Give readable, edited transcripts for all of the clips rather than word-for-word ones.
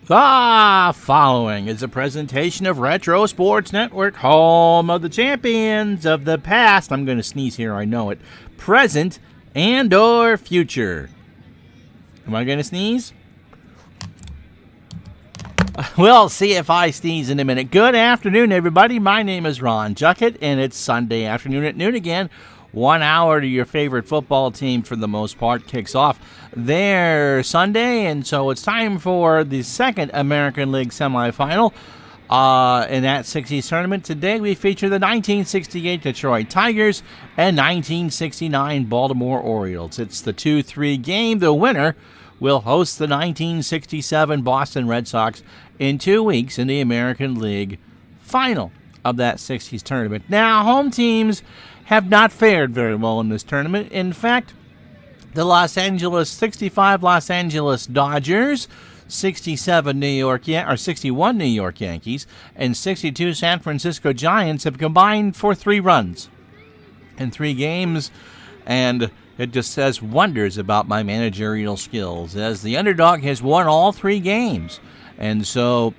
Following is a presentation of Retro Sports Network, home of the champions of the past. I'm going to sneeze here, I know it. Present and or future. Am I going to sneeze? We'll see if I sneeze in a minute. Good afternoon, everybody. My name is Ron Juckett, and it's Sunday afternoon at noon again. 1 hour to your favorite football team, for the most part, kicks off their Sunday, and so it's time for the second American League semifinal in that 60s tournament. Today we feature the 1968 Detroit Tigers and 1969 Baltimore Orioles. It's the 2-3 game. The winner will host the 1967 Boston Red Sox in 2 weeks in the American League final of that 60s tournament. Now, home teams have not fared very well in this tournament. In fact, the 65 Los Angeles Dodgers, 61 New York Yankees, and 62 San Francisco Giants have combined for 3 runs in 3 games, and it just says wonders about my managerial skills, as the underdog has won all 3 games. And so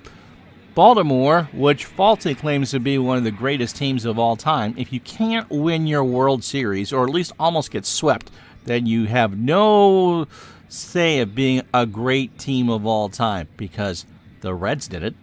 Baltimore, which falsely claims to be one of the greatest teams of all time, if you can't win your World Series, or at least almost get swept, then you have no say of being a great team of all time, because the Reds did it,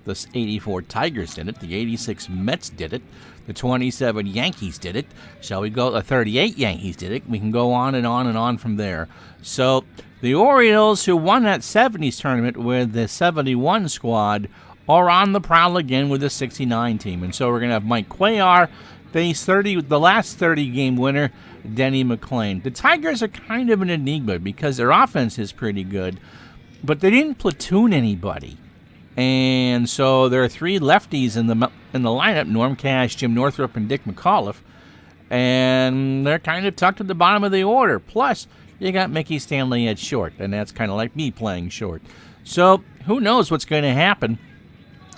the 84 Tigers did it, the 86 Mets did it, the 27 Yankees did it, the 38 Yankees did it. We can go on and on and on from there. So the Orioles, who won that 70s tournament with the 71 squad, are on the prowl again with the 69 team. And so we're going to have Mike Cuellar face the last 30-game winner, Denny McLain. The Tigers are kind of an enigma because their offense is pretty good, but they didn't platoon anybody. And so there are 3 lefties in the lineup, Norm Cash, Jim Northrup, and Dick McAuliffe, and they're kind of tucked at the bottom of the order. Plus, you got Mickey Stanley at short, and that's kind of like me playing short. So who knows what's going to happen.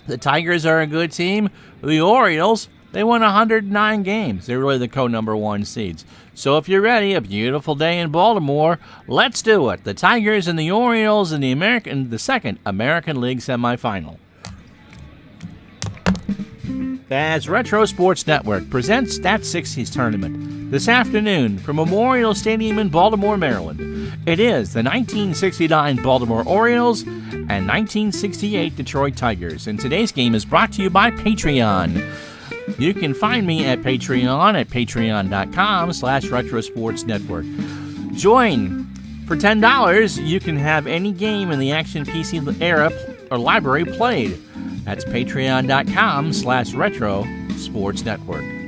The Tigers are a good team. The Orioles, they won 109 games. They're really the co-number 1 seeds. So if you're ready, a beautiful day in Baltimore, let's do it. The Tigers and the Orioles in the second American League semifinal. As Retro Sports Network presents that 60s tournament this afternoon from Memorial Stadium in Baltimore, Maryland. It is the 1969 Baltimore Orioles and 1968 Detroit Tigers. And today's game is brought to you by Patreon. You can find me at Patreon at patreon.com/retrosportsnetwork. Join. For $10, you can have any game in the Action PC era or library played. That's patreon.com/retrosportsnetwork.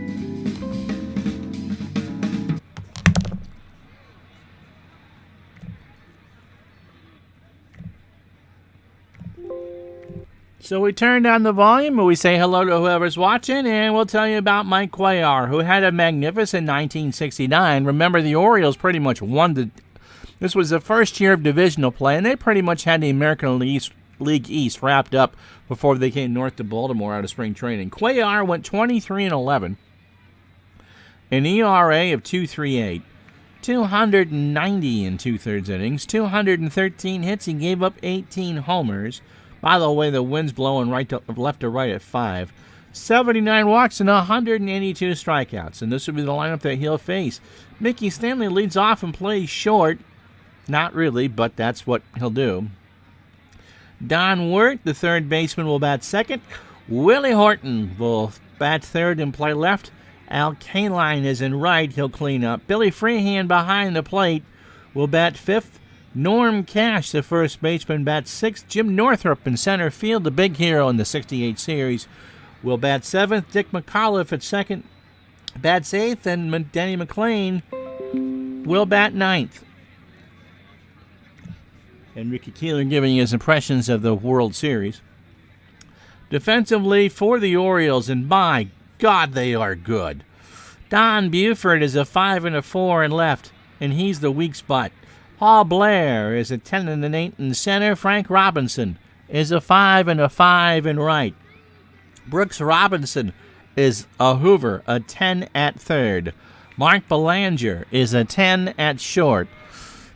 So we turn down the volume and we say hello to whoever's watching, and we'll tell you about Mike Cuellar, who had a magnificent 1969. Remember, the Orioles pretty much won this was the first year of divisional play, and they pretty much had the American League East wrapped up before they came north to Baltimore out of spring training. Cuellar went 23-11, an ERA of 2.38, 290 in 2/3 innings, 213 hits. He gave up 18 homers. By the way, the wind's blowing left to right at 5. 79 walks and 182 strikeouts. And this will be the lineup that he'll face. Mickey Stanley leads off and plays short. Not really, but that's what he'll do. Don Wirt, the third baseman, will bat second. Willie Horton will bat third and play left. Al Kaline is in right. He'll clean up. Billy Freehan behind the plate will bat fifth. Norm Cash, the first baseman, bats sixth. Jim Northrup in center field, the big hero in the 68 series, will bat seventh. Dick McAuliffe at second bats eighth, and Denny McLain will bat ninth. And Ricky Keeler giving his impressions of the World Series. Defensively for the Orioles, and my God, they are good. Don Buford is a 5 and a 4 in left, and he's the weak spot. Paul Blair is a 10 and an 8 in center. Frank Robinson is a 5 and a 5 in right. Brooks Robinson is a Hoover, a 10 at third. Mark Belanger is a 10 at short.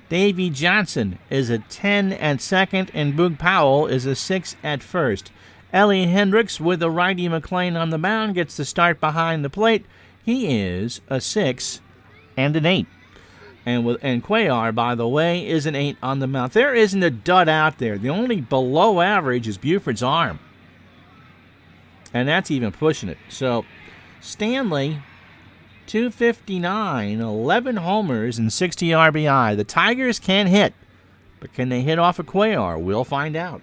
Davy Johnson is a 10 at second, and Boog Powell is a 6 at first. Ellie Hendricks with the righty McLean on the mound gets the start behind the plate. He is a 6 and an 8. And Cuellar, by the way, is an 8 on the mound. There isn't a dud out there. The only below average is Buford's arm. And that's even pushing it. So, Stanley, 259, 11 homers, and 60 RBI. The Tigers can hit, but can they hit off of Cuellar? We'll find out.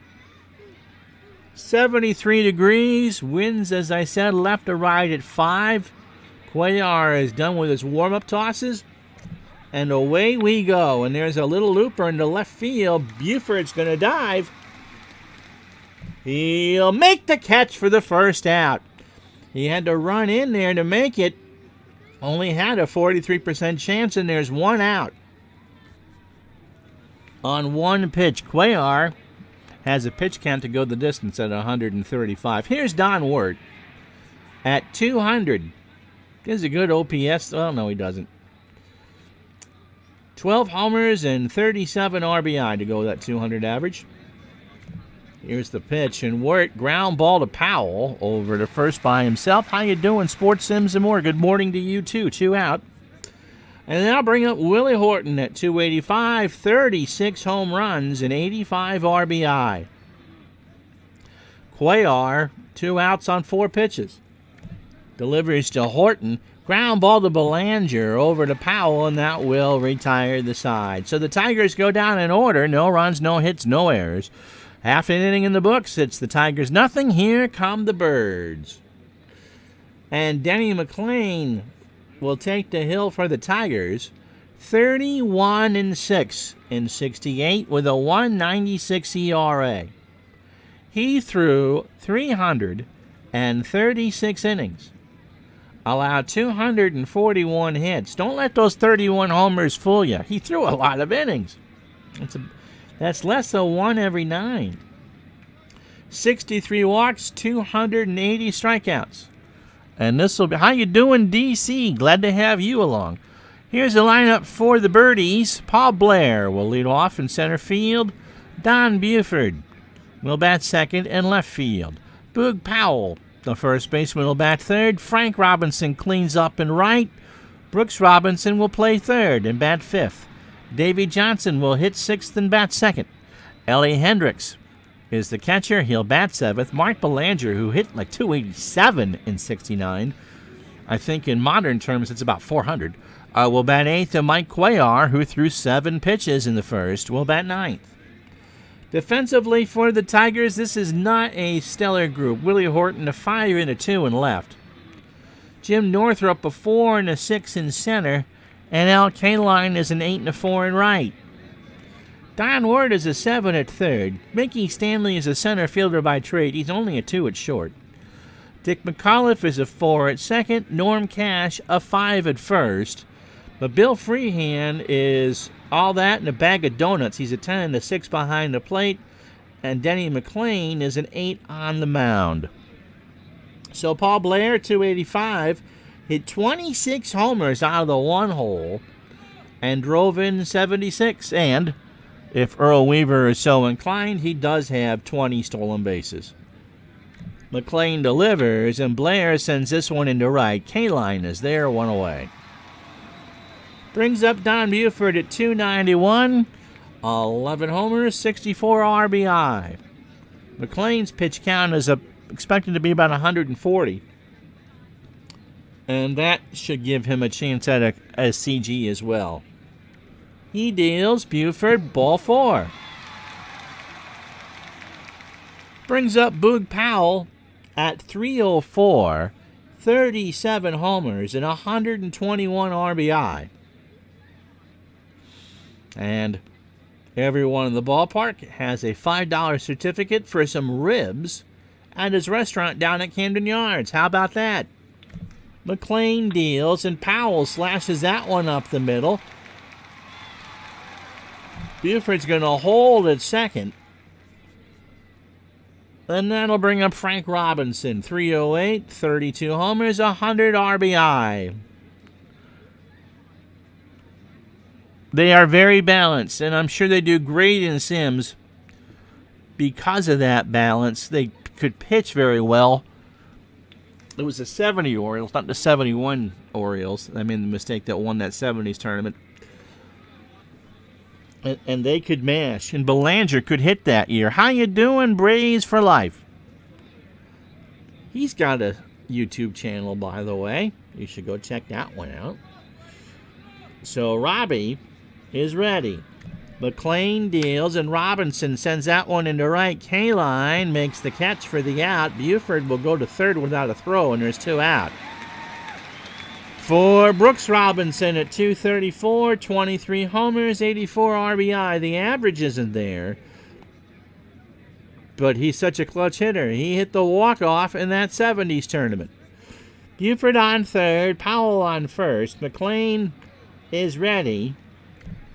73 degrees, winds, as I said, left to right at 5. Cuellar is done with his warm-up tosses, and away we go. And there's a little looper in the left field. Buford's going to dive. He'll make the catch for the first out. He had to run in there to make it. Only had a 43% chance, and there's one out. On one pitch, Cuellar has a pitch count to go the distance at 135. Here's Don Ward at 200. This is a good OPS. Oh, no, he doesn't. 12 homers and 37 RBI to go with that 200 average. Here's the pitch, and Wirt, ground ball to Powell over to first by himself. How you doing, Sports Sims and more? Good morning to you, too. 2 out. And then I'll bring up Willie Horton at 285, 36 home runs and 85 RBI. Cuellar, 2 outs on 4 pitches. Delivers to Horton. Ground ball to Belanger over to Powell, and that will retire the side. So the Tigers go down in order. No runs, no hits, no errors. Half an inning in the books. It's the Tigers nothing. Here come the Birds. And Denny McLean will take the hill for the Tigers. 31-6 in 68 with a 1.96 ERA. He threw 336 innings. Allowed 241 hits. Don't let those 31 homers fool you. He threw a lot of innings. That's less than 1 every 9. 63 walks, 280 strikeouts. And this will be, how you doing, DC? Glad to have you along. Here's the lineup for the Birdies. Paul Blair will lead off in center field. Don Buford will bat second and left field. Boog Powell, the first baseman, will bat third. Frank Robinson cleans up in right. Brooks Robinson will play third and bat fifth. Davy Johnson will hit sixth and bat second. Ellie Hendricks is the catcher. He'll bat seventh. Mark Belanger, who hit like 287 in 69, I think in modern terms it's about 400, will bat eighth. And Mike Cuellar, who threw 7 pitches in the first, will bat ninth. Defensively for the Tigers, this is not a stellar group. Willie Horton, a 5 and a 2 in left. Jim Northrup, a 4 and a 6 in center. And Al Kaline is an 8 and a 4 in right. Don Ward is a 7 at third. Mickey Stanley is a center fielder by trade. He's only a 2 at short. Dick McAuliffe is a 4 at second. Norm Cash, a 5 at first. But Bill Freehan is all that and a bag of donuts. He's a 10 and a 6 behind the plate. And Denny McLean is an 8 on the mound. So Paul Blair, 285, hit 26 homers out of the one hole and drove in 76. And if Earl Weaver is so inclined, he does have 20 stolen bases. McLean delivers, and Blair sends this one into right. Kaline is there, 1 away. Brings up Don Buford at 291, 11 homers, 64 RBI. McLean's pitch count is expected to be about 140. And that should give him a chance at a CG as well. He deals Buford, ball 4. Brings up Boog Powell at 304, 37 homers and 121 RBI. And everyone in the ballpark has a $5 certificate for some ribs at his restaurant down at Camden Yards. How about that? McLean deals, and Powell slashes that one up the middle. Buford's going to hold at second. And that'll bring up Frank Robinson, 308, 32 homers, 100 RBI. They are very balanced, and I'm sure they do great in Sims. Because of that balance, they could pitch very well. It was the 70 Orioles, not the 71 Orioles. I made the mistake that won that 70s tournament. And they could mash. And Belanger could hit that year. How you doing, Braves for Life? He's got a YouTube channel, by the way. You should go check that one out. So Robbie is ready. McLean deals, and Robinson sends that one into right. Kaline makes the catch for the out. Buford will go to third without a throw, and there's 2 out. For Brooks Robinson at 234, 23 homers, 84 RBI. The average isn't there, but he's such a clutch hitter. He hit the walk-off in that 70s tournament. Buford on third, Powell on first. McLean is ready.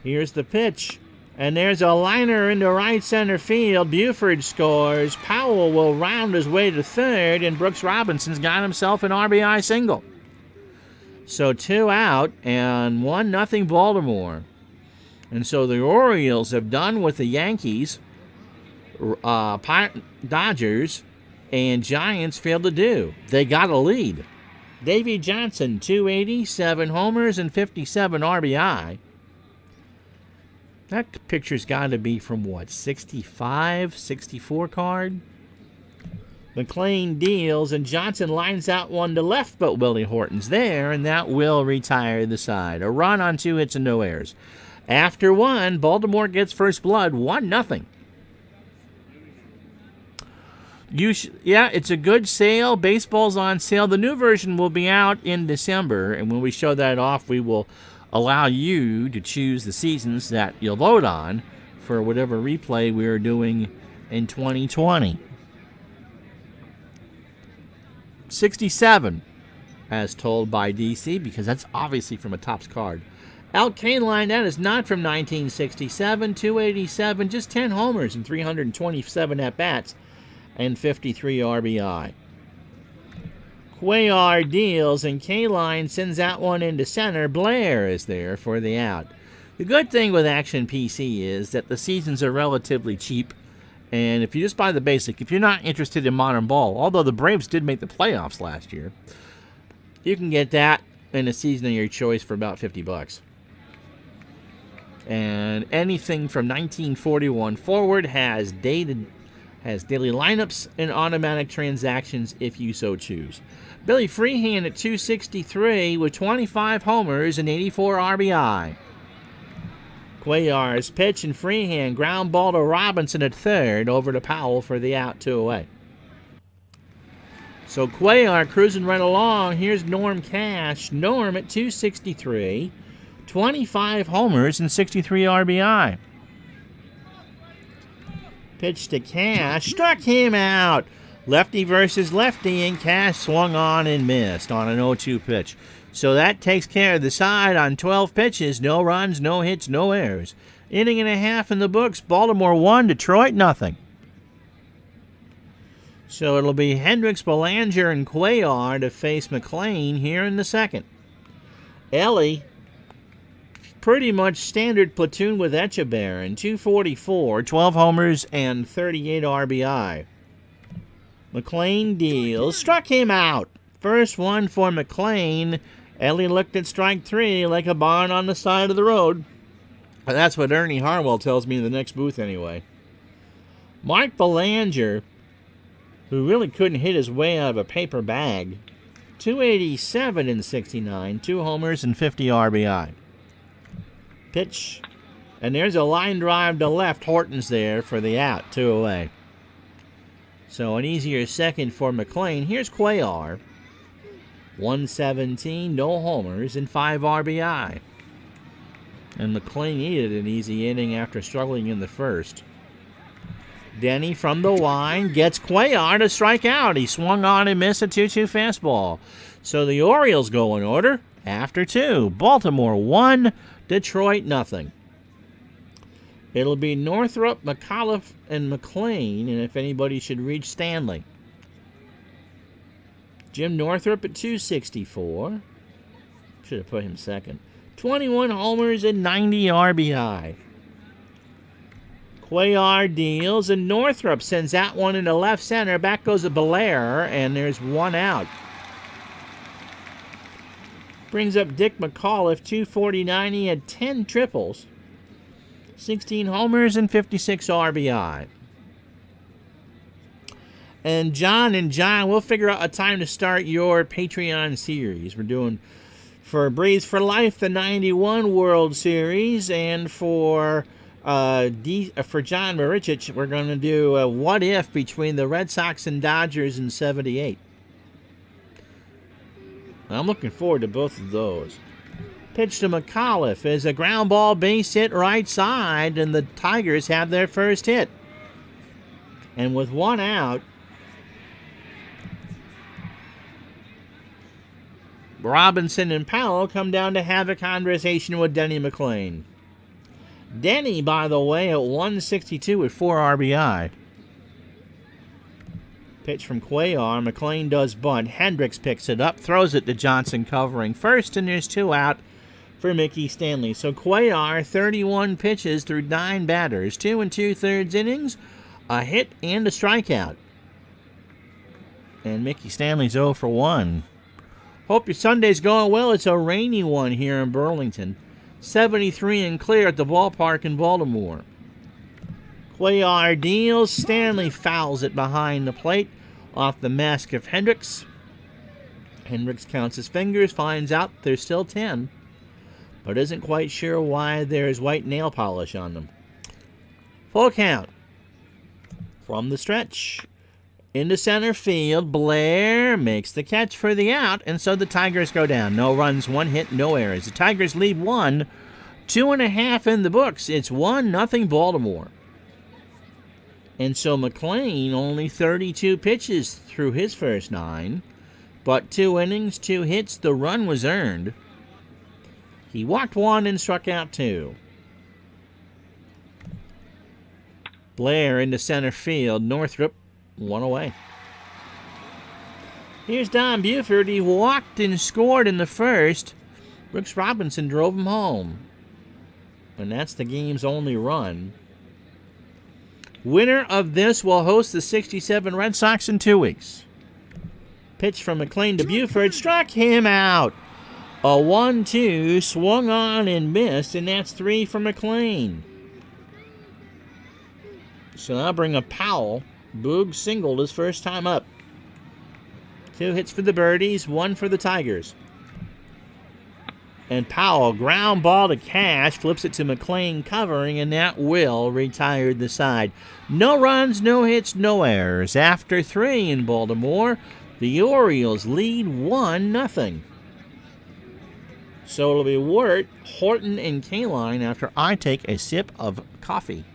Here's the pitch. And there's a liner into right center field. Buford scores. Powell will round his way to third, and Brooks Robinson's got himself an RBI single. So 2 out and 1-0 Baltimore. And so the Orioles have done what the Yankees, Dodgers, and Giants failed to do. They got a lead. Davey Johnson, 280, 7 homers, and 57 RBI. That picture's got to be from, what, 65, 64 card? McLean deals, and Johnson lines out one to left, but Willie Horton's there, and that will retire the side. A run on 2 hits and no errors. After 1, Baltimore gets first blood, 1-0. Yeah, it's a good sale. Baseball's on sale. The new version will be out in December, and when we show that off, we will allow you to choose the seasons that you'll vote on for whatever replay we are doing in 2020. 67, as told by DC, because that's obviously from a Topps card. Al Kaline, that is not from 1967, 287, just 10 homers and 327 at-bats and 53 RBI. Cuellar deals, and Kaline sends that one into center. Blair is there for the out. The good thing with Action PC is that the seasons are relatively cheap, and if you just buy the basic, if you're not interested in modern ball, although the Braves did make the playoffs last year, you can get that in a season of your choice for about $50. And anything from 1941 forward has daily lineups and automatic transactions if you so choose. Billy Freehan at 263 with 25 homers and 84 RBI. Cuellar's pitch, and Freehan ground ball to Robinson at third, over to Powell for the out, 2 away. So Cuellar cruising right along. Here's Norm Cash. Norm at 263, 25 homers and 63 RBI. Pitch to Cash, struck him out. Lefty versus lefty, and Cash swung on and missed on an 0-2 pitch. So that takes care of the side on 12 pitches. No runs, no hits, no errors. Inning and a half in the books. Baltimore 1, Detroit 0. So it'll be Hendricks, Belanger, and Cuellar to face McLean here in the second. Ellie, pretty much standard platoon with Echebarren, 244, 12 homers, and 38 RBI. McLean deals, struck him out. First one for McLean. Ellie looked at strike 3 like a barn on the side of the road. That's what Ernie Harwell tells me in the next booth anyway. Mark Belanger, who really couldn't hit his way out of a paper bag, 287 in 69, 2 homers and 50 RBI. Pitch, and there's a line drive to left. Horton's there for the out, 2 away. So an easier second for McLean. Here's Cuellar, 117, no homers, and 5 RBI. And McLean needed an easy inning after struggling in the first. Denny from the line gets Cuellar to strike out. He swung on and missed a 2-2 fastball. So the Orioles go in order after 2. Baltimore 1, Detroit 0. It'll be Northrup, McAuliffe, and McLean, and if anybody should reach Stanley. Jim Northrup at 264. Should have put him second. 21 homers and 90 RBI. Cuellar deals, and Northrup sends that one into left center. Back goes a Blair, and there's one out. Brings up Dick McAuliffe, 249. He had 10 triples, 16 homers, and 56 RBI. And John, we'll figure out a time to start your Patreon series. We're doing for Braves for Life, the 91 World Series, and for John Marichich, we're going to do a what if between the Red Sox and Dodgers in 78. I'm looking forward to both of those. Pitch to McAuliffe is a ground ball base hit right side, and the Tigers have their first hit. And with one out, Robinson and Powell come down to have a conversation with Denny McLain. Denny, by the way, at 162 with 4 RBI. Pitch from Cuellar. McLain does bunt. Hendricks picks it up, throws it to Johnson covering first, and there's 2 out for Mickey Stanley. So Cuellar, 31 pitches through 9 batters, 2 2/3 innings, a hit and a strikeout. And Mickey Stanley's 0 for 1. Hope your Sunday's going well. It's a rainy one here in Burlington. 73 and clear at the ballpark in Baltimore. Cuellar deals. Stanley fouls it behind the plate off the mask of Hendricks. Hendricks counts his fingers, finds out there's still 10, but isn't quite sure why there's white nail polish on them. Full count. From the stretch. Into center field, Blair makes the catch for the out, and so the Tigers go down. No runs, 1 hit, no errors. The Tigers lead 1, 2.5 in the books. It's 1-0 Baltimore. And so McLain only 32 pitches through his first 9, but 2 innings, 2 hits. The run was earned. He walked 1 and struck out 2. Blair into center field. Northrup 1 away. Here's Don Buford. He walked and scored in the first. Brooks Robinson drove him home. And that's the game's only run. Winner of this will host the 67 Red Sox in 2 weeks. Pitch from McLain to Buford. Struck him out. A 1-2. Swung on and missed. And that's 3 for McLain. So now bring up Powell. Boog singled his first time up. 2 hits for the Birdies, 1 for the Tigers. And Powell, ground ball to Cash, flips it to McLain covering, and that will retire the side. No runs, no hits, no errors. After 3 in Baltimore, the Orioles lead 1-0. So it'll be Wirt, Horton, and Kaline after I take a sip of coffee.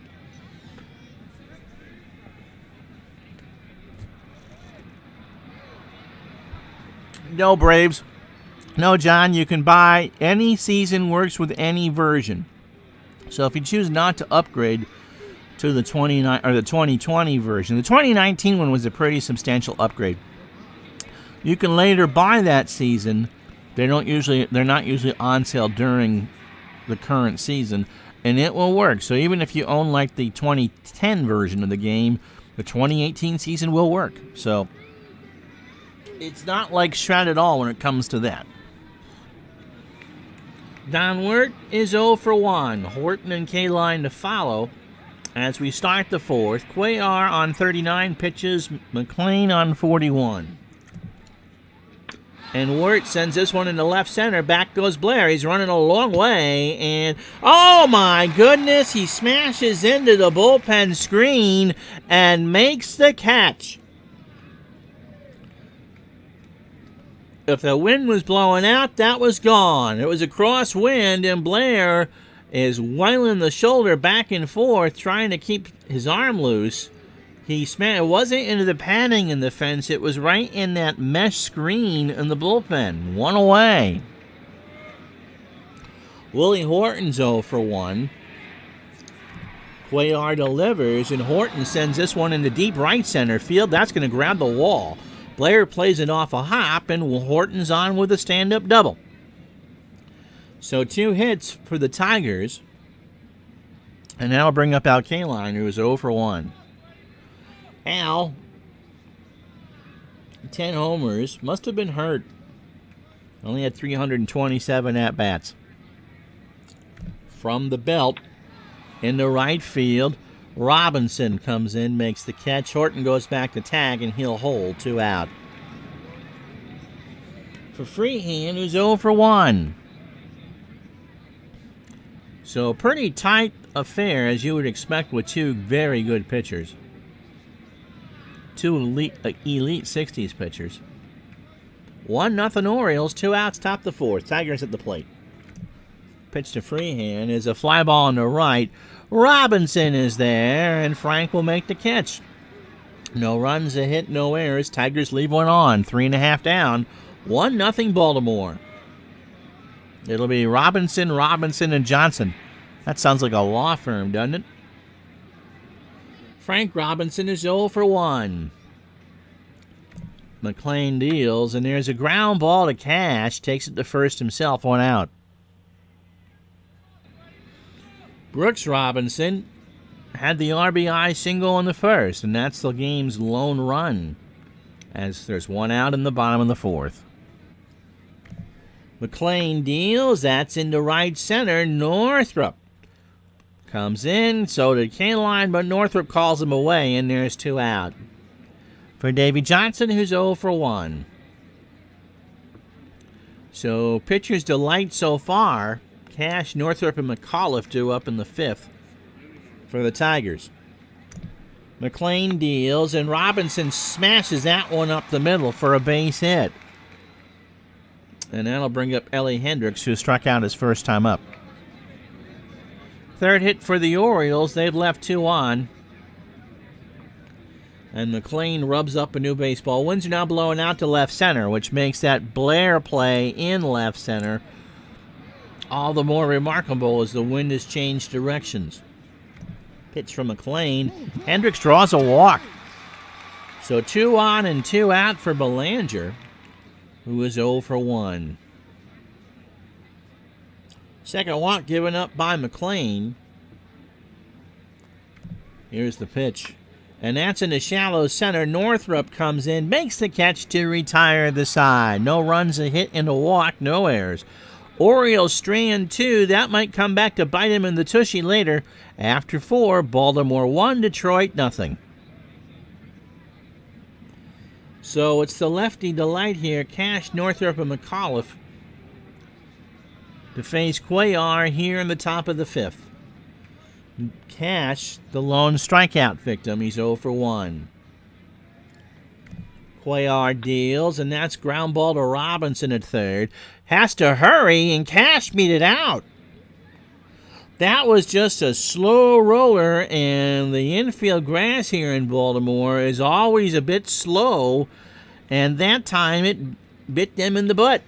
No, Braves. No, John, you can buy any season works with any version. So if you choose not to upgrade to the 2020 version, the 2019 one was a pretty substantial upgrade. You can later buy that season. They're not usually on sale during the current season, and it will work. So even if you own like the 2010 version of the game, the 2018 season will work. So it's not like Shred at all when it comes to that. Don Wirt is 0 for 1. Horton and Kaline to follow as we start the 4th. Cuellar on 39 pitches. McLain on 41. And Wirt sends this one into left center. Back goes Blair. He's running a long way. And, oh my goodness, he smashes into the bullpen screen and makes the catch. If the wind was blowing out, that was gone. It was a crosswind, and Blair is wailing the shoulder back and forth, trying to keep his arm loose. It wasn't into the padding in the fence. It was right in that mesh screen in the bullpen. 1 away. Willie Horton's 0 for 1. Cuellar delivers, and Horton sends this one into deep right center field. That's going to grab the wall. Blair plays it off a hop, and Horton's on with a stand-up double. So 2 hits for the Tigers. And that'll bring up Al Kaline, who is 0 for 1. Al, 10 homers, must have been hurt. Only had 327 at-bats. From the belt, in the right field, Robinson comes in, makes the catch. Horton goes back to tag, and he'll hold 2 out. For Freehan, who's 0 for 1. So pretty tight affair, as you would expect with 2 very good pitchers. 2 elite 60s pitchers. 1-0 Orioles, 2 outs, top the 4th. Tigers at the plate. Pitch to Freehan is a fly ball on the right. Robinson is there, and Frank will make the catch. No runs, a hit, no errors. Tigers leave one on. 3.5 down. 1-0 Baltimore. It'll be Robinson, and Johnson. That sounds like a law firm, doesn't it? Frank Robinson is 0 for 1. McLean deals, and there's a ground ball to Cash. Takes it to first himself, 1 out. Brooks Robinson had the RBI single in the first, and that's the game's lone run, as there's 1 out in the bottom of the 4th. McLean deals. That's into right center. Northrup comes in. So did Kaline, but Northrup calls him away, and there's 2 out. For Davy Johnson, who's 0 for 1. So pitcher's delight so far. Cash, Northrup, and McAuliffe due up in the 5th for the Tigers. McLean deals, and Robinson smashes that one up the middle for a base hit. And that'll bring up Ellie Hendricks, who struck out his first time up. 3rd hit for the Orioles. They've left 2 on. And McLean rubs up a new baseball. Winds are now blowing out to left center, which makes that Blair play in left center all the more remarkable as the wind has changed directions. Pitch from McLean. Hendricks draws a walk. So 2 on and 2 out for Belanger, who is 0 for 1. Second walk given up by McLean. Here's the pitch. And that's in the shallow center. Northrup comes in, makes the catch to retire the side. No runs, a hit, and a walk, no errors. Orioles strand 2. That might come back to bite him in the tushy later. After 4, Baltimore 1, Detroit nothing. So it's the lefty delight here. Cash, Northrup, and McAuliffe to face Cuellar here in the top of the 5th. Cash, the lone strikeout victim. He's 0 for 1. Cuellar deals, and that's ground ball to Robinson at 3rd. Has to hurry, and Cash beat it out. That was just a slow roller, and the infield grass here in Baltimore is always a bit slow, and that time it bit them in the butt.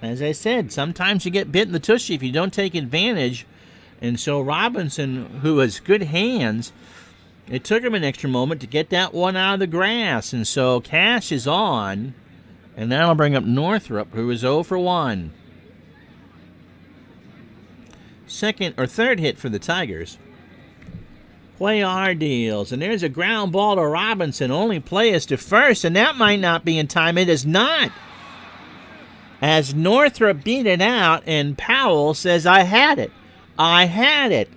As I said, sometimes you get bit in the tushy if you don't take advantage, and so Robinson, who has good hands, it took him an extra moment to get that one out of the grass, and so Cash is on, and that'll bring up Northrup, who is 0 for 1. Second or third hit for the Tigers. Cuellar deals, and there's a ground ball to Robinson. Only play is to first, and that might not be in time. It is not. As Northrup beat it out, and Powell says, I had it. I had it.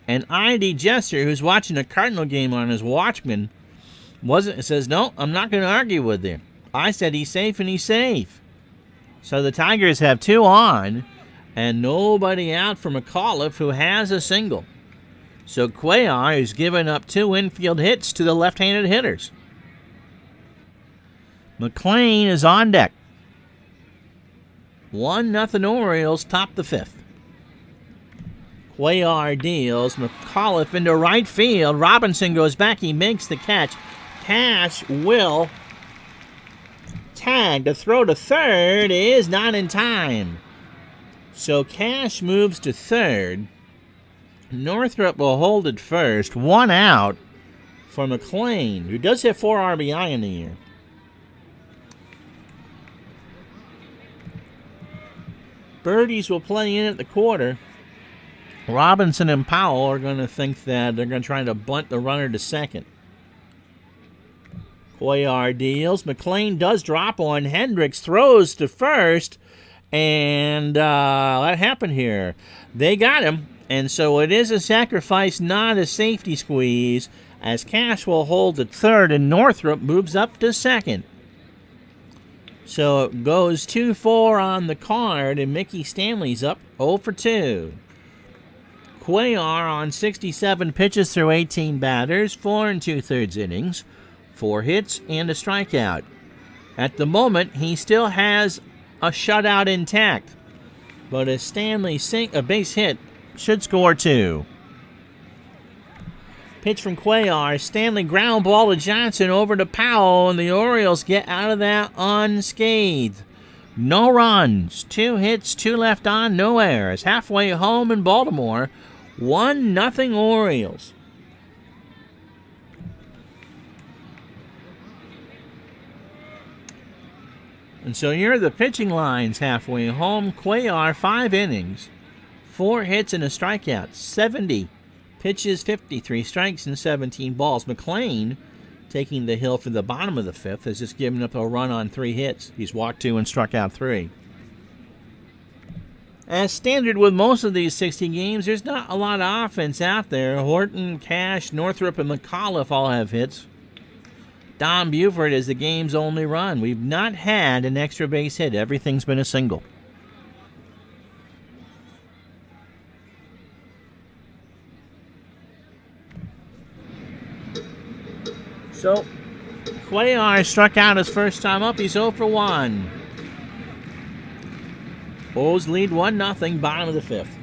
And I.D. Jester, who's watching a Cardinal game on his Watchman, says, no, I'm not going to argue with you. I said he's safe, and he's safe. So the Tigers have 2 on, and nobody out for McAuliffe, who has a single. So Cuellar has given up 2 infield hits to the left-handed hitters. McLean is on deck. 1-0 Orioles, top the 5th. Cuellar deals. McAuliffe into right field. Robinson goes back. He makes the catch. Cash will tag. The throw to third is not in time. So Cash moves to third. Northrup will hold it first. 1 out for McLean, who does have 4 RBI in the year. Birdies will play in at the quarter. Robinson and Powell are going to think that they're going to try to bunt the runner to second. Cuellar deals. McLean does drop on. Hendricks throws to first. And what happened here? They got him. And so it is a sacrifice, not a safety squeeze, as Cash will hold at third and Northrup moves up to second. So it goes 2-4 on the card, and Mickey Stanley's up 0 for 2. Cuellar on 67 pitches through 18 batters, 4 2/3 innings, 4 hits, and a strikeout. At the moment, he still has a shutout intact, but a Stanley a base hit should score 2. Pitch from Cuellar. Stanley ground ball to Johnson over to Powell, and the Orioles get out of that unscathed. No runs, 2 hits, 2 left on, no errors. Halfway home in Baltimore, 1-0 Orioles. And so here are the pitching lines halfway home. Cuellar, 5 innings, 4 hits and a strikeout, 70 pitches, 53 strikes, and 17 balls. McLean, taking the hill for the bottom of the 5th, has just given up a run on 3 hits. He's walked 2 and struck out 3. As standard with most of these 60 games, there's not a lot of offense out there. Horton, Cash, Northrup, and McAuliffe all have hits. Don Buford is the game's only run. We've not had an extra base hit. Everything's been a single. So, Cuellar struck out his first time up. He's 0 for 1. O's lead 1-0, bottom of the 5th.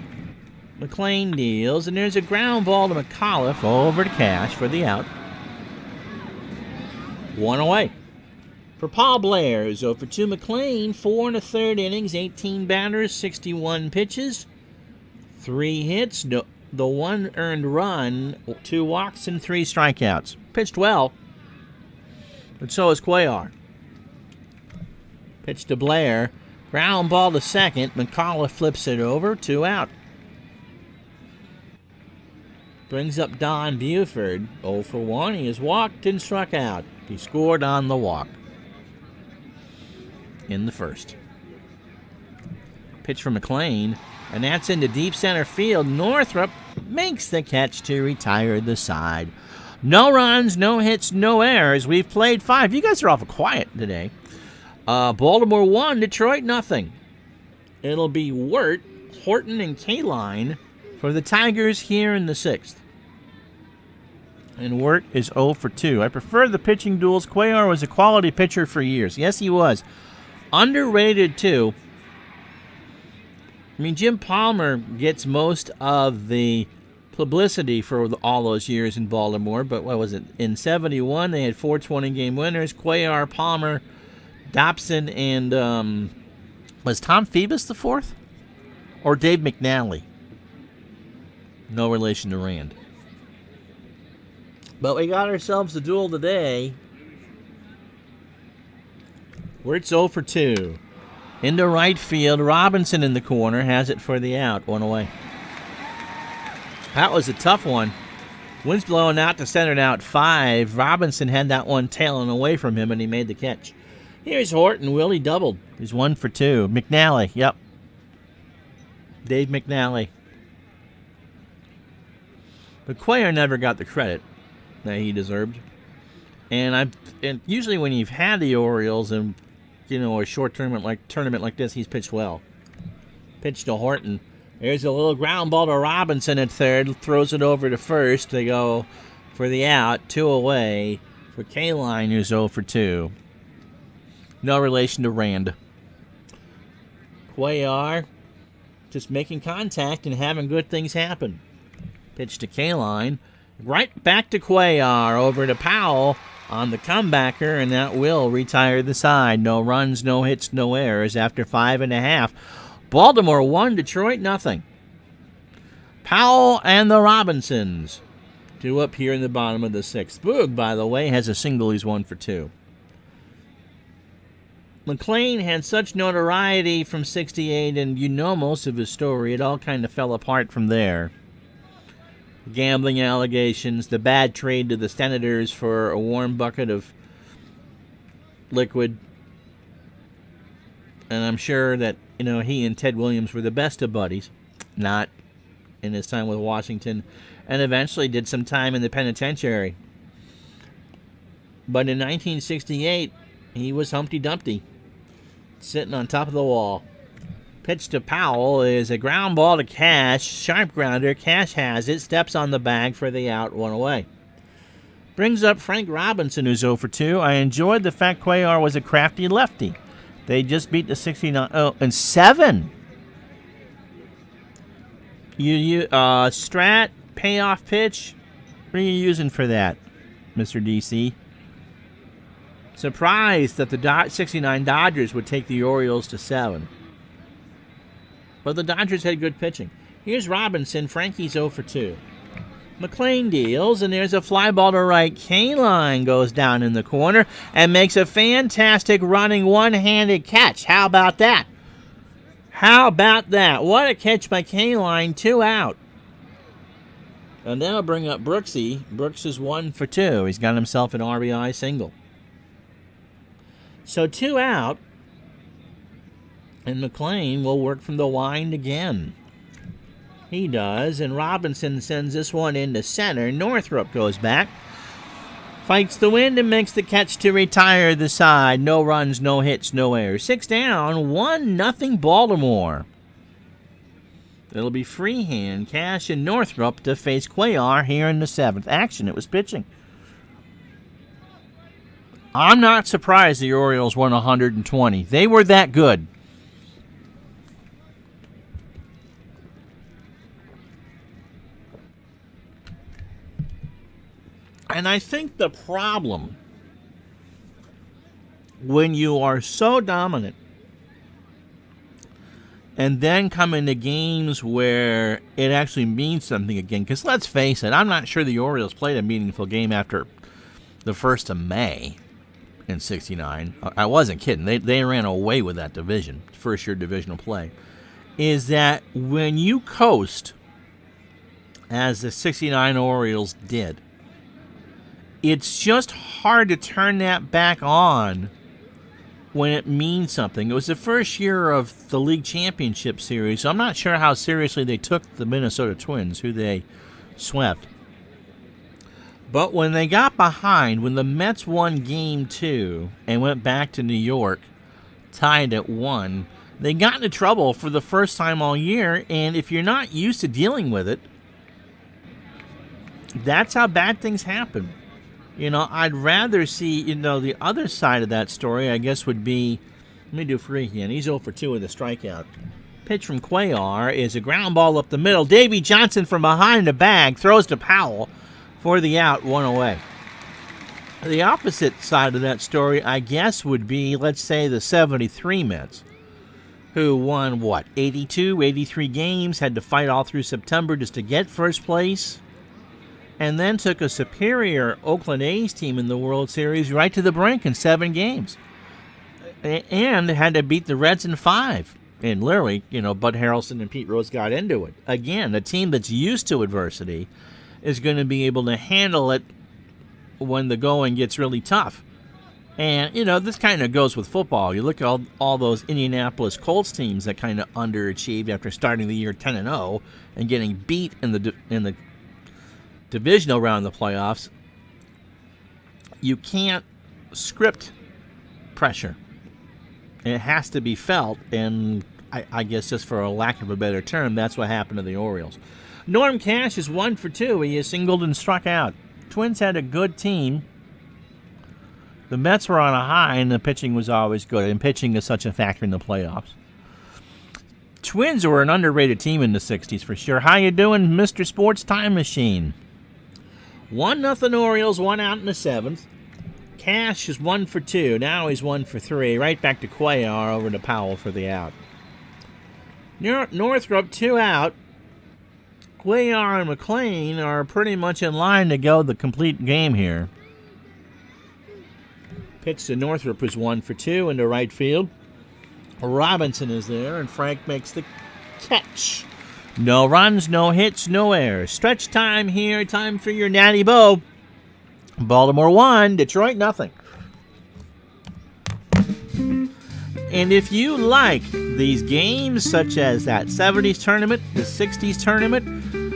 McLean deals, and there's a ground ball to McAuliffe over to Cash for the out. 1 away. For Paul Blair, 0 for 2. McLean, 4 1/3 innings, 18 batters, 61 pitches, 3 hits, the 1 earned run, 2 walks, and 3 strikeouts. Pitched well, but so is Cuellar. Pitch to Blair. Ground ball to second. McAuliffe flips it over. 2 out. Brings up Don Buford. 0 for 1. He has walked and struck out. He scored on the walk in the first. Pitch from McLean, and that's into deep center field. Northrup makes the catch to retire the side. No runs, no hits, no errors. We've played 5. You guys are awful quiet today. Baltimore 1, Detroit 0. It'll be Wirt, Horton, and Kaline for the Tigers here in the 6th. And Wirt is 0 for 2. I prefer the pitching duels. Cuellar was a quality pitcher for years. Yes, he was. Underrated, too. I mean, Jim Palmer gets most of the publicity for all those years in Baltimore, but what was it? In 71, they had 420-game winners. Cuellar, Palmer, Dobson, and was Tom Phoebus the 4th? Or Dave McNally? No relation to Rand. But we got ourselves a duel today. Wirt's 0 for 2. Into right field. Robinson in the corner has it for the out. 1 away. That was a tough one. Wind's blowing out to center out 5. Robinson had that one tailing away from him, and he made the catch. Here's Horton. Willie doubled. He's 1 for 2. McNally. Yep. Dave McNally. But Cuellar never got the credit that he deserved. And usually when you've had the Orioles and a short tournament like this, he's pitched well. Pitch to Horton. There's a little ground ball to Robinson at third. Throws it over to first. They go for the out. 2 away for Kaline, who's 0 for 2. No relation to Rand. Cuellar just making contact and having good things happen. Pitch to Kaline. Right back to Cuellar. Over to Powell on the comebacker, and that will retire the side. No runs, no hits, no errors after 5.5. Baltimore 1, Detroit 0. Powell and the Robinsons. 2 up here in the bottom of the 6th. Boog, by the way, has a single. He's 1 for 2. McLean had such notoriety from 68, and you know most of his story. It all kind of fell apart from there. Gambling allegations, the bad trade to the Senators for a warm bucket of liquid. And I'm sure that, he and Ted Williams were the best of buddies. Not in his time with Washington. And eventually did some time in the penitentiary. But in 1968, he was Humpty Dumpty, sitting on top of the wall. Pitch to Powell is a ground ball to Cash. Sharp grounder. Cash has it. Steps on the bag for the out. 1 away. Brings up Frank Robinson, who's 0 for 2. I enjoyed the fact Cuellar was a crafty lefty. They just beat the 69. Oh, and 7. Strat, payoff pitch. What are you using for that, Mr. DC? Surprised that the 69 Dodgers would take the Orioles to 7. But the Dodgers had good pitching. Here's Robinson. Frankie's 0 for 2. McLean deals, and there's a fly ball to right. Kaline goes down in the corner and makes a fantastic running one-handed catch. How about that? How about that? What a catch by Kaline. 2 out. And now bring up Brooksy. Brooks is 1 for 2. He's got himself an RBI single. So 2 out. And McLean will work from the wind again. He does, and Robinson sends this one into center. Northrup goes back, fights the wind, and makes the catch to retire the side. No runs, no hits, no errors. 6 down, 1-0 Baltimore. It'll be Freehand, Cash, and Northrup to face Cuellar here in the 7th. Action, it was pitching. I'm not surprised the Orioles won 120. They were that good. And I think the problem when you are so dominant and then come into games where it actually means something again, because let's face it, I'm not sure the Orioles played a meaningful game after the 1st of May in 69. I wasn't kidding. They ran away with that division, first-year divisional play, is that when you coast, as the 69 Orioles did, it's just hard to turn that back on when it means something. It was the first year of the league championship series, so I'm not sure how seriously they took the Minnesota Twins, who they swept. But when they got behind, when the Mets won Game 2 and went back to New York, tied at 1, they got into trouble for the first time all year, and if you're not used to dealing with it, that's how bad things happen. I'd rather see, the other side of that story, I guess, would be, let me do Freehand. He's 0 for 2 with a strikeout. Pitch from Cuellar is a ground ball up the middle. Davey Johnson from behind the bag throws to Powell for the out, 1 away. The opposite side of that story, I guess, would be, let's say, the 73 Mets, who won, 82, 83 games, had to fight all through September just to get first place, and then took a superior Oakland A's team in the World Series right to the brink in 7 games. And had to beat the Reds in 5. And literally, Bud Harrelson and Pete Rose got into it. Again, a team that's used to adversity is going to be able to handle it when the going gets really tough. And, this kind of goes with football. You look at all those Indianapolis Colts teams that kind of underachieved after starting the year 10-0 and getting beat in the divisional round of the playoffs. You can't script pressure. It has to be felt, and I guess just for a lack of a better term, that's what happened to the Orioles. Norm Cash is 1 for 2. He is singled and struck out. Twins had a good team. The Mets were on a high, and the pitching was always good, and pitching is such a factor in the playoffs. Twins were an underrated team in the 60s for sure. How you doing, Mr. Sports Time Machine? 1-0 Orioles, 1 out in the 7th. Cash is 1 for 2. Now he's 1 for 3. Right back to Cuellar over to Powell for the out. Northrup 2 out. Cuellar and McLean are pretty much in line to go the complete game here. Pitch to Northrup was 1 for 2 into right field. Robinson is there, and Frank makes the catch. No runs, no hits, no errors. Stretch time here. Time for your Natty Bow. Baltimore 1, Detroit nothing. And if you like these games, such as that 70s tournament, the 60s tournament,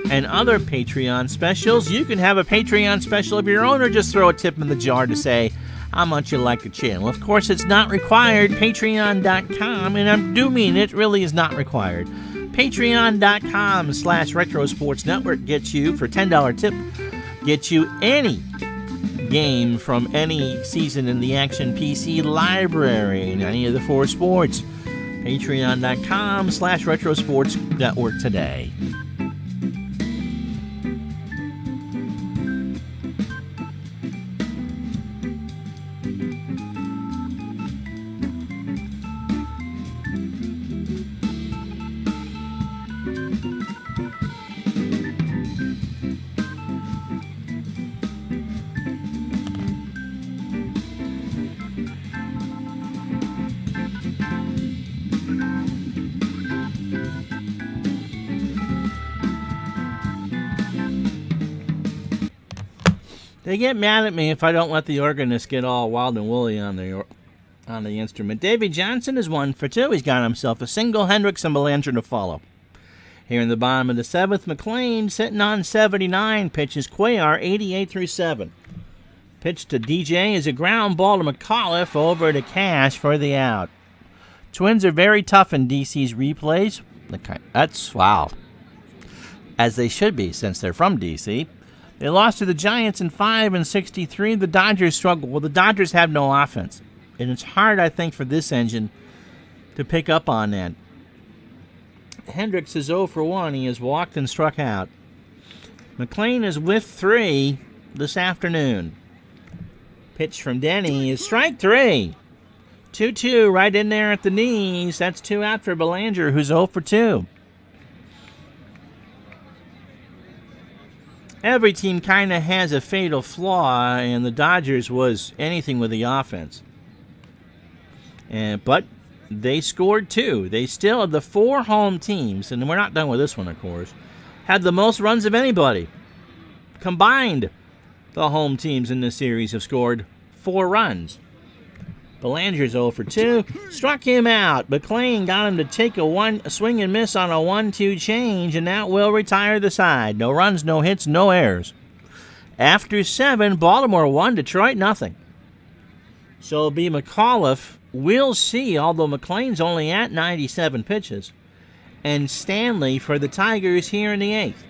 and other Patreon specials, you can have a Patreon special of your own, or just throw a tip in the jar to say how much you like the channel. Of course, it's not required. Patreon.com, and I do mean it really is not required. Patreon.com/Retro Sports Network gets you, for $10 tip, gets you any game from any season in the Action PC library in any of the 4 sports. Patreon.com/Retro Sports Network today. They get mad at me if I don't let the organist get all wild and woolly on the instrument. Davy Johnson is 1 for 2. He's got himself a single. Hendricks and Belanger to follow. Here in the bottom of the 7th, McLean sitting on 79. Pitches Cuellar 88 through 7. Pitch to DJ is a ground ball to McAuliffe over to Cash for the out. Twins are very tough in DC's replays. That's wow. As they should be, since they're from DC. They lost to the Giants in 5 and 63. The Dodgers struggle. Well, the Dodgers have no offense. And it's hard, I think, for this engine to pick up on that. Hendricks is 0 for 1. He has walked and struck out. McLean is with 3 this afternoon. Pitch from Denny is strike 3. 2-2 right in there at the knees. That's 2 out for Belanger, who's 0 for 2. Every team kind of has a fatal flaw, and the Dodgers was anything with the offense. But they scored 2. They still, the 4 home teams, and we're not done with this one, of course, had the most runs of anybody. Combined, the home teams in this series have scored 4 runs. Belanger's 0 for 2. Struck him out. McLean got him to take a swing and miss on a 1-2 change, and that will retire the side. No runs, no hits, no errors. After 7, Baltimore 1, Detroit nothing. So it'll be McAuliffe. We'll see, although McLean's only at 97 pitches. And Stanley for the Tigers here in the 8th.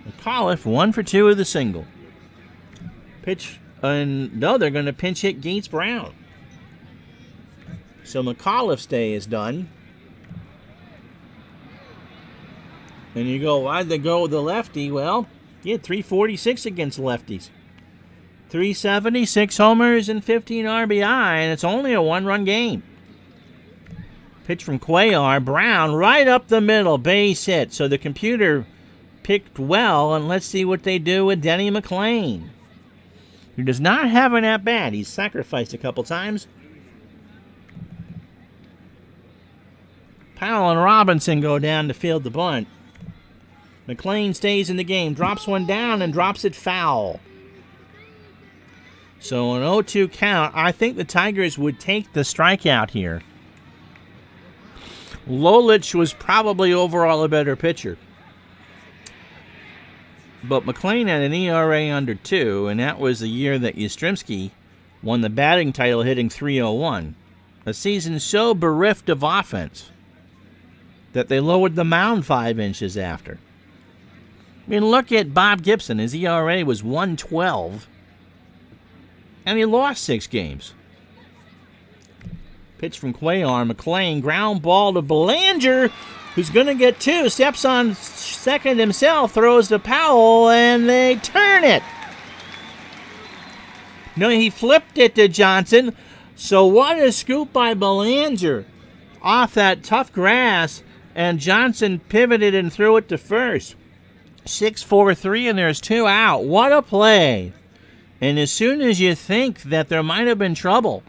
McAuliffe 1 for 2 with a single. Pitch, no, they're going to pinch hit Gates Brown. So McAuliffe's day is done. And you go, why'd they go with the lefty? Well, he had 346 against lefties. 376 homers and 15 RBI, and it's only a 1-run game. Pitch from Cuellar. Brown right up the middle, base hit. So the computer picked well, and let's see what they do with Denny McLean, who does not have an at-bat. He's sacrificed a couple times. Powell and Robinson go down to field the bunt. McLean stays in the game, drops one down, and drops it foul. So an 0-2 count. I think the Tigers would take the strikeout here. Lolich was probably overall a better pitcher. But McLean had an ERA under 2, and that was the year that Yastrzemski won the batting title hitting .301. A season so bereft of offense that they lowered the mound 5 inches after. I mean, look at Bob Gibson. His ERA was 1.12, and he lost 6 games. Pitch from Cuellar. McLean, ground ball to Belanger, who's going to get 2. Steps on second himself, throws to Powell, and they turn it. No, he flipped it to Johnson. So what a scoop by Belanger off that tough grass. And Johnson pivoted and threw it to first. 6-4-3, and there's 2 out. What a play. And as soon as you think that there might have been trouble,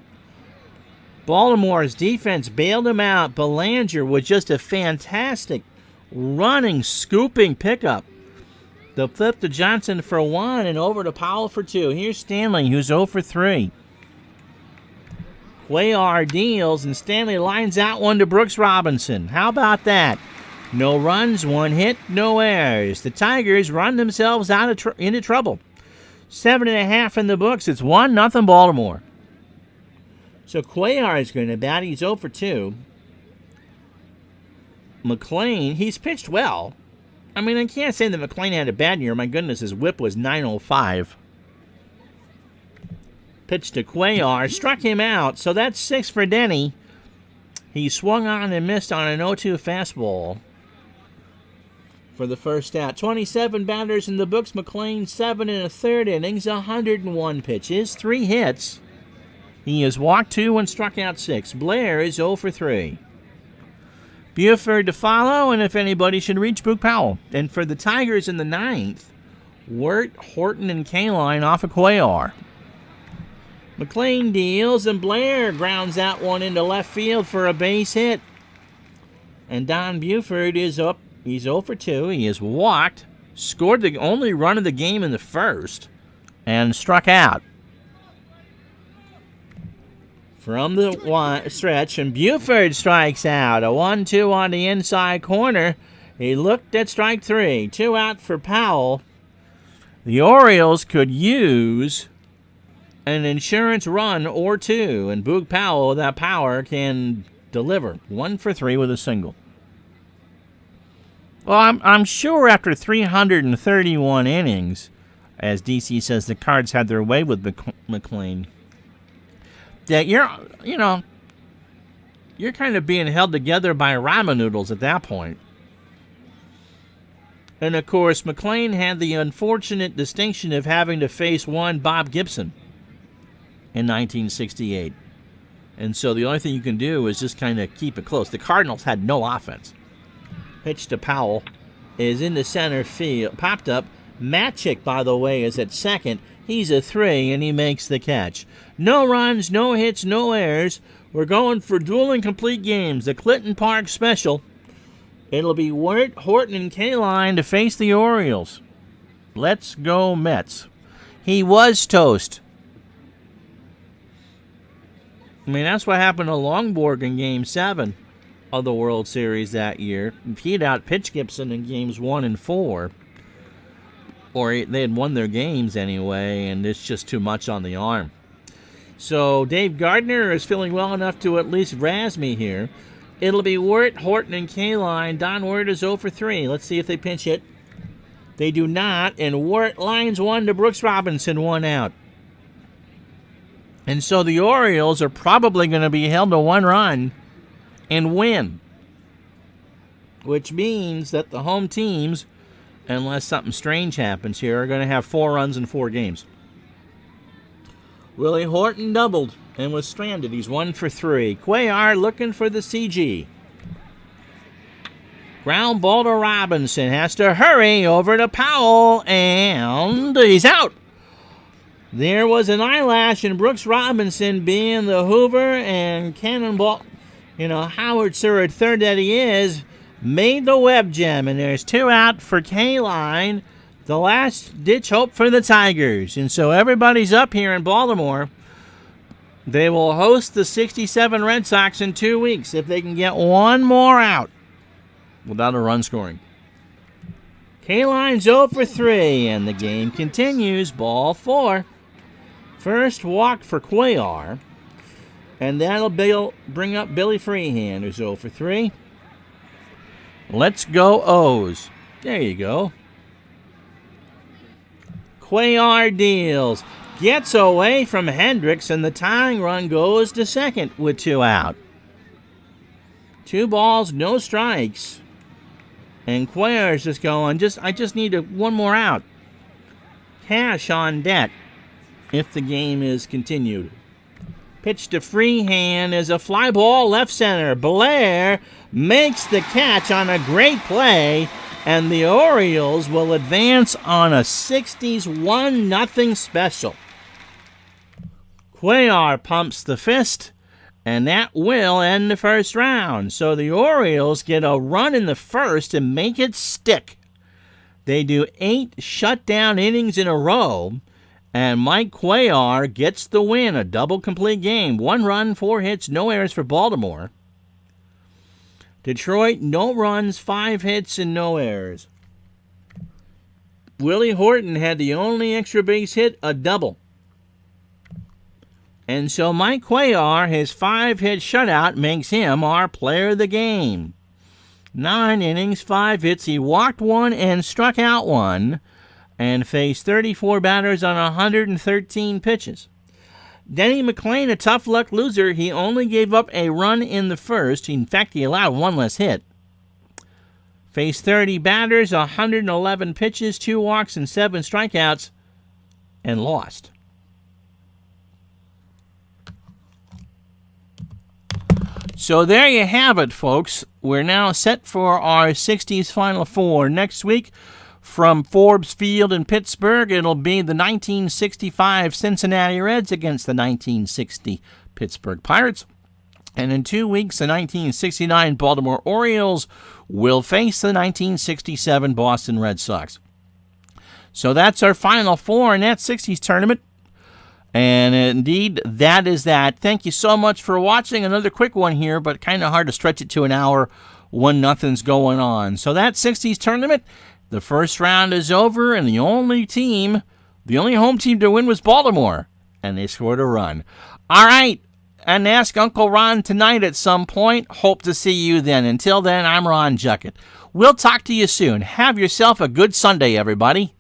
Baltimore's defense bailed him out. Belanger with just a fantastic running, scooping pickup. The flip to Johnson for 1 and over to Powell for 2. Here's Stanley, who's 0 for 3. Cuellar deals, and Stanley lines out one to Brooks Robinson. How about that? No runs, 1 hit, no errors. The Tigers run themselves out of into trouble. 7.5 in the books. It's 1-0 Baltimore. So Cuellar is going to bat. He's 0 for 2. McLean, he's pitched well. I mean, I can't say that McLean had a bad year. My goodness, his whip was .905. Pitch to Cuellar, struck him out. So that's 6 for Denny. He swung on and missed on an 0-2 fastball for the first out. 27 batters in the books. McLean, 7 1/3 innings, 101 pitches, 3 hits. He has walked 2 and struck out 6. Blair is 0 for 3. Buford to follow, and if anybody should reach, Boog Powell. And for the Tigers in the 9th, Wirt, Horton, and Kaline off of Cuellar. McLean deals, and Blair grounds out one into left field for a base hit. And Don Buford is up. He's 0 for 2. He has walked, scored the only run of the game in the first, and struck out. From the stretch, and Buford strikes out. A 1-2 on the inside corner. He looked at strike 3. 2 out for Powell. The Orioles could use an insurance run or 2, and Boog Powell, with that power, can deliver. 1 for 3 with a single. Well, I'm sure after 331 innings, as DC says, the Cards had their way with McLean, that you're kind of being held together by ramen noodles at that point. And of course, McLean had the unfortunate distinction of having to face one Bob Gibson in 1968. And so the only thing you can do is just kind of keep it close. The Cardinals had no offense. Pitch to Powell is in the center field. Popped up. Matchick, by the way, is at second. He's a 3, and he makes the catch. No runs, no hits, no errors. We're going for dual and complete games. The Clinton Park Special. It'll be Wirt, Horton, and Kaline to face the Orioles. Let's go Mets. He was toast. I mean, that's what happened to Longborg in Game 7 of the World Series that year. He'd outpitched Gibson in Games 1 and 4. Or they had won their games anyway, and it's just too much on the arm. So Dave Gardner is feeling well enough to at least razz me here. It'll be Wirt, Horton, and Kaline. Don Wirt is 0 for 3. Let's see if they pinch hit. They do not, and Wirt lines one to Brooks Robinson, 1 out. And so the Orioles are probably going to be held to 1 run and win, which means that the home teams, unless something strange happens here, are going to have 4 runs in 4 games. Willie Horton doubled and was stranded. He's 1 for 3. Cuellar looking for the CG. Ground ball to Robinson. Has to hurry over to Powell, and he's out. There was an eyelash, and Brooks Robinson, being the Hoover and cannonball, Howard Sir at third that he is, made the web gem, and there's 2 out for Kaline. The last-ditch hope for the Tigers. And so everybody's up here in Baltimore. They will host the 67 Red Sox in 2 weeks if they can get 1 more out without a run scoring. Kaline's 0 for 3, and the game continues. Ball 4. First walk for Cuellar, and that'll bring up Billy Freehand, who's 0 for 3. Let's go O's. There you go. Cuellar deals. Gets away from Hendricks, and the tying run goes to second with 2 out. 2 balls, no strikes. And Cuellar's just going, I just need 1 more out. Cash on deck if the game is continued. Pitch to Freehand is a fly ball left center. Blair makes the catch on a great play, and the Orioles will advance on a 60s 1-0 special. Cuellar pumps the fist, and that will end the first round. So the Orioles get a run in the first and make it stick. They do 8 shutdown innings in a row, and Mike Cuellar gets the win, a double complete game. 1 run, 4 hits, no errors for Baltimore. Detroit, no runs, 5 hits, and no errors. Willie Horton had the only extra base hit, a double. And so Mike Cuellar, his 5-hit shutout, makes him our player of the game. 9 innings, 5 hits. He walked 1 and struck out 1 and faced 34 batters on 113 pitches. Denny McLain, a tough luck loser. He only gave up a run in the first. In fact, he allowed 1 less hit. Faced 30 batters, 111 pitches, 2 walks, and 7 strikeouts, and lost. So there you have it, folks. We're now set for our 60s Final Four. Next week, from Forbes Field in Pittsburgh, it'll be the 1965 Cincinnati Reds against the 1960 Pittsburgh Pirates. And in 2 weeks, the 1969 Baltimore Orioles will face the 1967 Boston Red Sox. So that's our Final Four in that 60s tournament. And indeed, that is that. Thank you so much for watching. Another quick one here, but kind of hard to stretch it to an hour when nothing's going on. So that 60s tournament, the first round is over, and the only home team to win was Baltimore, and they scored a run. All right, and ask Uncle Ron tonight at some point. Hope to see you then. Until then, I'm Ron Juckett. We'll talk to you soon. Have yourself a good Sunday, everybody.